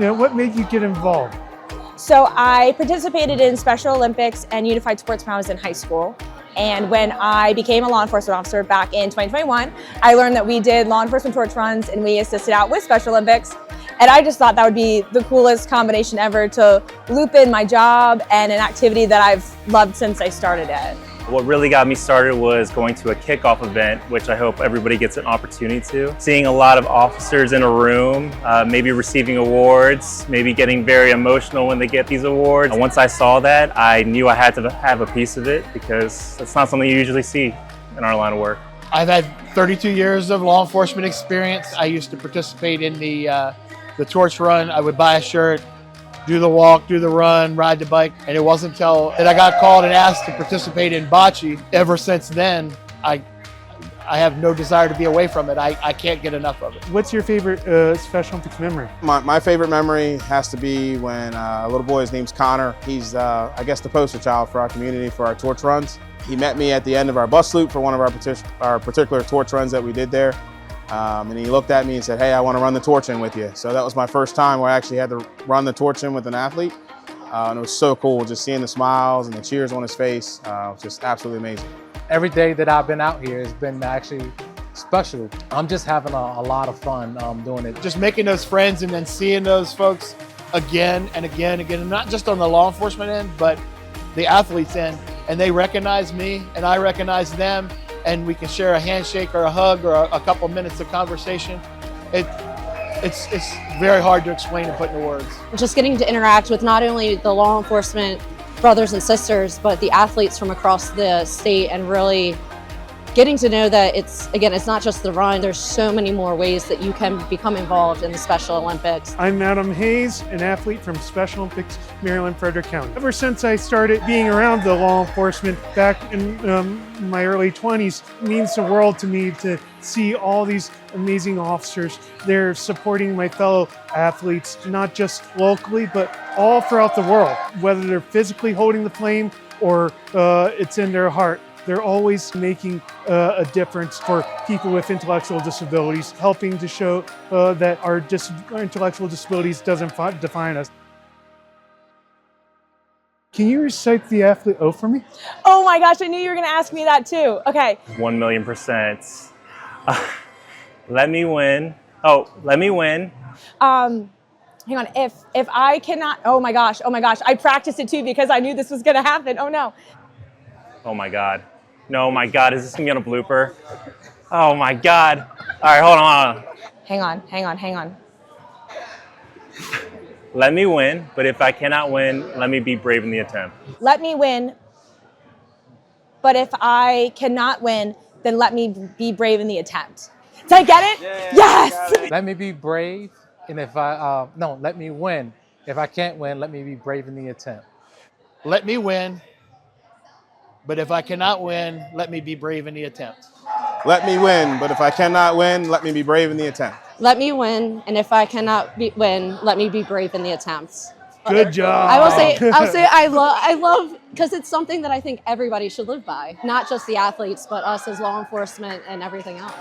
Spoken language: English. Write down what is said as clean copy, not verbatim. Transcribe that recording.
what made you get involved? So I participated in Special Olympics and Unified Sports when I was in high school. And when I became a law enforcement officer back in 2021, I learned that we did law enforcement torch runs and we assisted out with Special Olympics. And I just thought that would be the coolest combination ever to loop in my job and an activity that I've loved since I started it. What really got me started was going to a kickoff event, which I hope everybody gets an opportunity to. Seeing a lot of officers in a room, maybe receiving awards, maybe getting very emotional when they get these awards. And once I saw that, I knew I had to have a piece of it because that's not something you usually see in our line of work. I've had 32 years of law enforcement experience. I used to participate in the torch run. I would buy a shirt, do the walk, do the run, ride the bike. And it wasn't until that I got called and asked to participate in bocce. Ever since then, I have no desire to be away from it. I can't get enough of it. What's your favorite Special Olympics memory? My favorite memory has to be when a little boy, his name's Connor. He's, I guess, the poster child for our community for our torch runs. He met me at the end of our bus loop for one of our particular torch runs that we did there. And he looked at me and said, "Hey, I want to run the torch in with you." So that was my first time where I actually had to run the torch in with an athlete. And it was so cool just seeing the smiles and the cheers on his face. It was just absolutely amazing. Every day that I've been out here has been actually special. I'm just having a lot of fun doing it. Just making those friends and then seeing those folks again and again and again, and not just on the law enforcement end, but the athletes end. And they recognize me and I recognize them, and we can share a handshake or a hug or a couple minutes of conversation. It's very hard to explain and put into words. Just getting to interact with not only the law enforcement brothers and sisters, but the athletes from across the state, and really getting to know that it's not just the run. There's so many more ways that you can become involved in the Special Olympics. I'm Adam Hayes, an athlete from Special Olympics, Maryland, Frederick County. Ever since I started being around the law enforcement back in my early 20s, it means the world to me to see all these amazing officers. They're supporting my fellow athletes, not just locally, but all throughout the world. Whether they're physically holding the flame or it's in their heart, they're always making a difference for people with intellectual disabilities, helping to show that our intellectual disabilities doesn't define us. Can you recite the athlete O for me? Oh my gosh, I knew you were gonna ask me that too. Okay. 1,000,000%. Let me win. Oh, let me win. Hang on, if I cannot, oh my gosh, I practiced it too because I knew this was gonna happen, oh no. Oh my God. No, my God, is this gonna get a blooper? Oh my God. All right, hold on. Hang on. Let me win, but if I cannot win, let me be brave in the attempt. Let me win, but if I cannot win, then let me be brave in the attempt. Did I get it? Yeah, yes! Let me be brave, and if let me win. If I can't win, let me be brave in the attempt. Let me win, but if I cannot win, let me be brave in the attempt. Let me win, but if I cannot win, let me be brave in the attempt. Let me win, and if I cannot win, let me be brave in the attempts. Good job. I'll say I love, because it's something that I think everybody should live by, not just the athletes, but us as law enforcement and everything else.